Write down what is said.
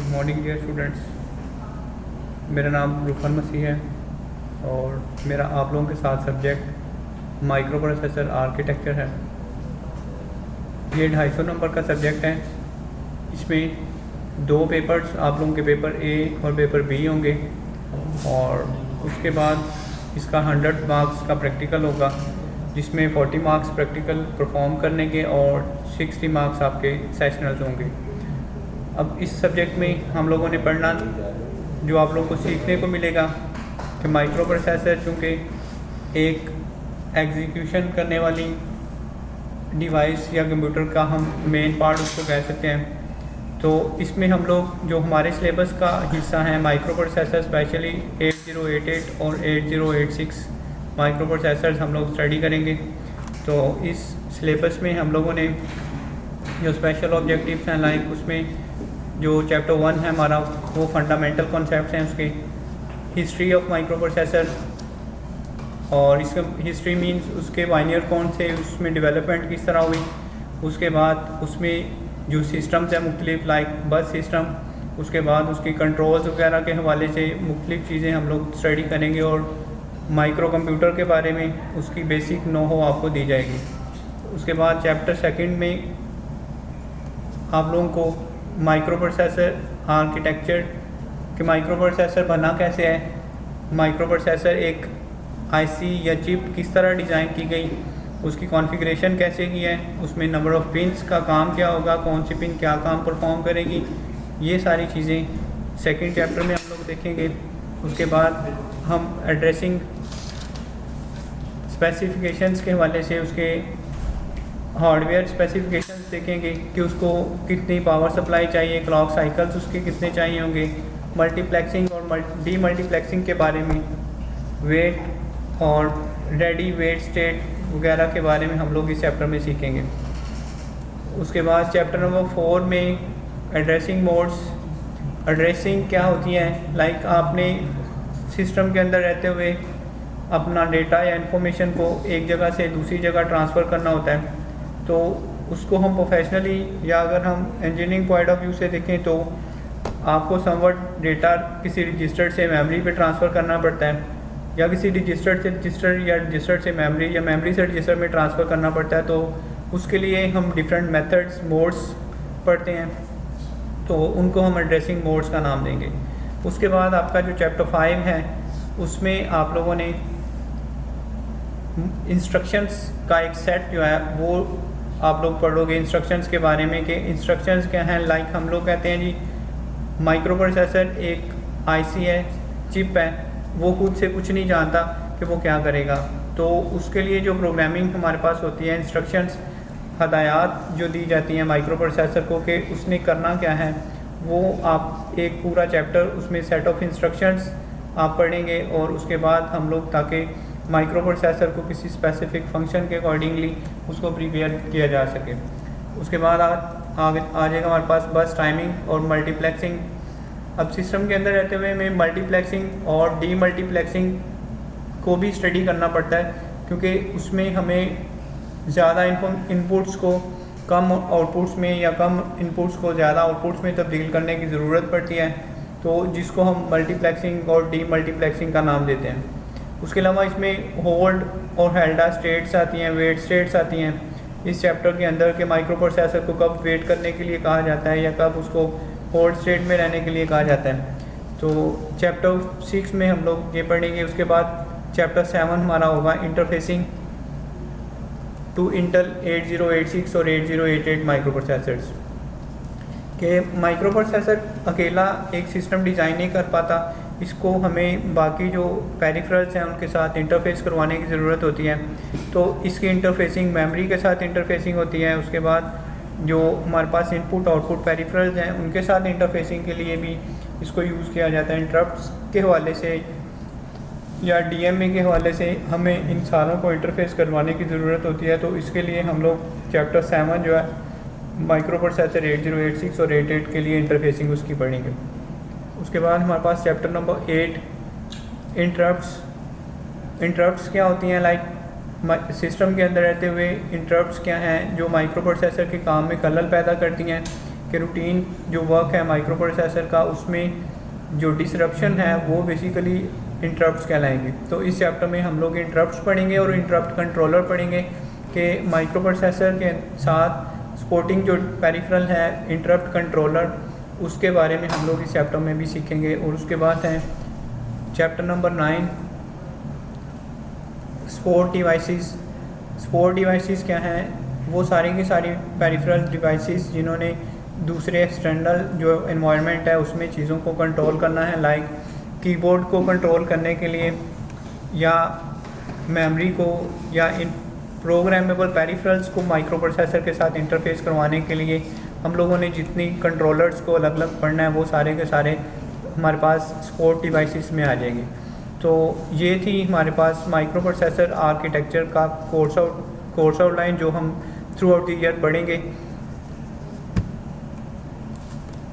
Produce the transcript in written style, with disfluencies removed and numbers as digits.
Morning dear students. मेरा नाम रुफान मसीह है और मेरा आप लोगों के साथ सब्जेक्ट माइक्रो प्रोसेसर आर्किटेक्चर है। ये 250 नंबर का सब्जेक्ट है। इसमें दो पेपर्स आप लोगों के पेपर ए और पेपर बी होंगे और उसके बाद इसका 100 मार्क्स का प्रैक्टिकल होगा, जिसमें 40 मार्क्स प्रैक्टिकल परफॉर्म करने के और 60 मार्क्स आपके सेशनल्स होंगे। अब इस सब्जेक्ट में हम लोगों ने पढ़ना, जो आप लोगों को सीखने को मिलेगा कि माइक्रो प्रोसेसर चूँकि एक एग्जीक्यूशन करने वाली डिवाइस या कंप्यूटर का हम मेन पार्ट उसको कह सकते हैं, तो इसमें हम लोग जो हमारे सिलेबस का हिस्सा है माइक्रो प्रोसेसर स्पेशली 8088 और 8086 माइक्रो प्रोसेसर्स हम लोग स्टडी करेंगे। तो इस सिलेबस में हम लोगों ने जो स्पेशल ऑब्जेक्टिव्स हैं लाइक उसमें जो चैप्टर 1 है हमारा वो फंडामेंटल कॉन्सेप्ट्स हैं उसके, हिस्ट्री ऑफ माइक्रो प्रोसेसर और इसका हिस्ट्री मींस उसके वाइनियर कौन से, उसमें डेवलपमेंट किस तरह हुई, उसके बाद उसमें जो सिस्टम्स हैं मुख्तलिफ लाइक बस सिस्टम, उसके बाद उसकी कंट्रोल्स वगैरह के हवाले से मुख्तलिफ चीज़ें हम लोग स्टडी करेंगे और माइक्रो कंप्यूटर के बारे में उसकी बेसिक नो हो आपको दी जाएगी। उसके बाद चैप्टर 2 में आप लोगों को माइक्रो प्रोसेसर आर्किटेक्चर कि माइक्रो प्रोसेसर बना कैसे है, माइक्रो प्रोसेसर एक आईसी या चिप किस तरह डिज़ाइन की गई, उसकी कॉन्फ़िगरेशन कैसे की है, उसमें नंबर ऑफ़ पिन्स का काम क्या होगा, कौन सी पिन क्या काम परफॉर्म करेगी, ये सारी चीज़ें सेकंड चैप्टर में हम लोग देखेंगे। उसके बाद हम एड्रेसिंग स्पेसिफिकेशंस के हवाले से उसके हार्डवेयर स्पेसिफिकेशंस देखेंगे कि उसको कितनी पावर सप्लाई चाहिए, क्लॉक साइकिल्स उसके कितने चाहिए होंगे, मल्टीप्लेक्सिंग और डी मल्टीप्लेक्सिंग के बारे में, वेट और रेडी वेट स्टेट वगैरह के बारे में हम लोग इस चैप्टर में सीखेंगे। उसके बाद चैप्टर नंबर 4 में एड्रेसिंग मोड्स, एड्रेसिंग क्या होती है, लाइक आपने सिस्टम के अंदर रहते हुए अपना डेटा या इन्फॉर्मेशन को एक जगह से दूसरी जगह ट्रांसफ़र करना होता है, तो उसको हम प्रोफेशनली या अगर हम इंजीनियरिंग पॉइंट ऑफ व्यू से देखें तो आपको समवट डेटा किसी रजिस्टर से मेमोरी पे ट्रांसफ़र करना पड़ता है या किसी रजिस्टर से रजिस्टर या रजिस्टर से मेमोरी या मेमोरी से रजिस्टर में ट्रांसफ़र करना पड़ता है। तो उसके लिए हम डिफरेंट मेथड्स मोड्स पढ़ते हैं, तो उनको हम एड्रेसिंग मोड्स का नाम देंगे। उसके बाद आपका जो चैप्टर 5 है उसमें आप लोगों ने इंस्ट्रक्शंस का एक सेट जो है वो आप लोग पढ़ोगे इंस्ट्रक्शंस के बारे में कि इंस्ट्रक्शंस क्या हैं। लाइक हम लोग कहते हैं जी माइक्रो प्रोसेसर एक आईसी है, चिप है, वो खुद से कुछ नहीं जानता कि वो क्या करेगा, तो उसके लिए जो प्रोग्रामिंग हमारे पास होती है, इंस्ट्रक्शंस हदायत जो दी जाती हैं माइक्रो प्रोसेसर को कि उसने करना क्या है, वो आप एक पूरा चैप्टर उसमें सेट ऑफ इंस्ट्रक्शंस आप पढ़ेंगे और उसके बाद हम लोग ताकि माइक्रो प्रोसेसर को किसी स्पेसिफिक फंक्शन के अकॉर्डिंगली उसको प्रिपेयर किया जा सके। उसके बाद आगे आ जाएगा हमारे पास बस टाइमिंग और मल्टीप्लेक्सिंग। अब सिस्टम के अंदर रहते हुए हमें मल्टीप्लेक्सिंग और डी मल्टीप्लेक्सिंग को भी स्टडी करना पड़ता है, क्योंकि उसमें हमें ज़्यादा इनपुट्स को कम आउटपुट्स में या कम इनपुट्स को ज़्यादा आउटपुट्स में तब्दील करने की ज़रूरत पड़ती है, तो जिसको हम मल्टीप्लेक्सिंग और डी मल्टीप्लेक्सिंग का नाम देते हैं। उसके अलावा इसमें होल्ड और हेल्डा स्टेट्स आती हैं, वेट स्टेट्स आती हैं इस चैप्टर के अंदर के माइक्रो प्रोसेसर को कब वेट करने के लिए कहा जाता है या कब उसको होल्ड स्टेट में रहने के लिए कहा जाता है। तो चैप्टर 6 में हम लोग ये पढ़ेंगे। उसके बाद चैप्टर 7 हमारा होगा इंटरफेसिंग टू इंटेल 8086 और 8088 माइक्रो प्रोसेसर्स के। माइक्रो प्रोसेसर अकेला एक सिस्टम डिज़ाइन नहीं कर पाता, इसको हमें बाकी जो पेरिफेरल्स हैं उनके साथ इंटरफेस करवाने की ज़रूरत होती है। तो इसकी इंटरफेसिंग मेमोरी के साथ इंटरफेसिंग होती है, उसके बाद जो हमारे पास इनपुट आउटपुट पेरिफेरल्स हैं उनके साथ इंटरफेसिंग के लिए भी इसको यूज़ किया जाता है। इंटरप्ट्स के हवाले से या डीएमए के हवाले से हमें इन सारों को इंटरफेस करवाने की ज़रूरत होती है, तो इसके लिए हम लोग चैप्टर 7 जो है माइक्रो प्रोसेसर 8086 और 88 के लिए इंटरफेसिंग उसकी पढ़ेंगे। उसके बाद हमारे पास चैप्टर नंबर 8 इंटरप्ट्स क्या होती हैं, लाइक सिस्टम के अंदर रहते हुए इंटरप्ट्स क्या हैं जो माइक्रो प्रोसेसर के काम में खलल पैदा करती हैं कि रूटीन जो वर्क है माइक्रो प्रोसेसर का उसमें जो डिसरप्शन है वो बेसिकली इंटरप्ट्स कहलाएंगे। तो इस चैप्टर में हम लोग इंटरप्ट्स पढ़ेंगे और इंटरप्ट कंट्रोलर पढ़ेंगे कि माइक्रो प्रोसेसर के साथ सपोर्टिंग जो पेरिफेरल है इंटरप्ट कंट्रोलर, उसके बारे में हम लोग इस चैप्टर में भी सीखेंगे। और उसके बाद है chapter number 9 support devices. Support devices क्या हैं? वो सारी की सारी पेरिफेरल डिवाइसेस जिन्होंने दूसरे एक्सटर्नल जो एनवायरनमेंट है उसमें चीज़ों को कंट्रोल करना है, लाइक कीबोर्ड को कंट्रोल करने के लिए या मेमोरी को या इन प्रोग्रामेबल पेरिफेरल्स को माइक्रो प्रोसेसर के साथ इंटरफेस करवाने के लिए हम लोगों ने जितनी कंट्रोलर्स को अलग अलग पढ़ना है वो सारे के सारे हमारे पास सपोर्ट डिवाइसेस में आ जाएंगे। तो ये थी हमारे पास माइक्रो प्रोसेसर आर्किटेक्चर का कोर्स आउटलाइन जो हम थ्रू आउट द ईयर पढ़ेंगे।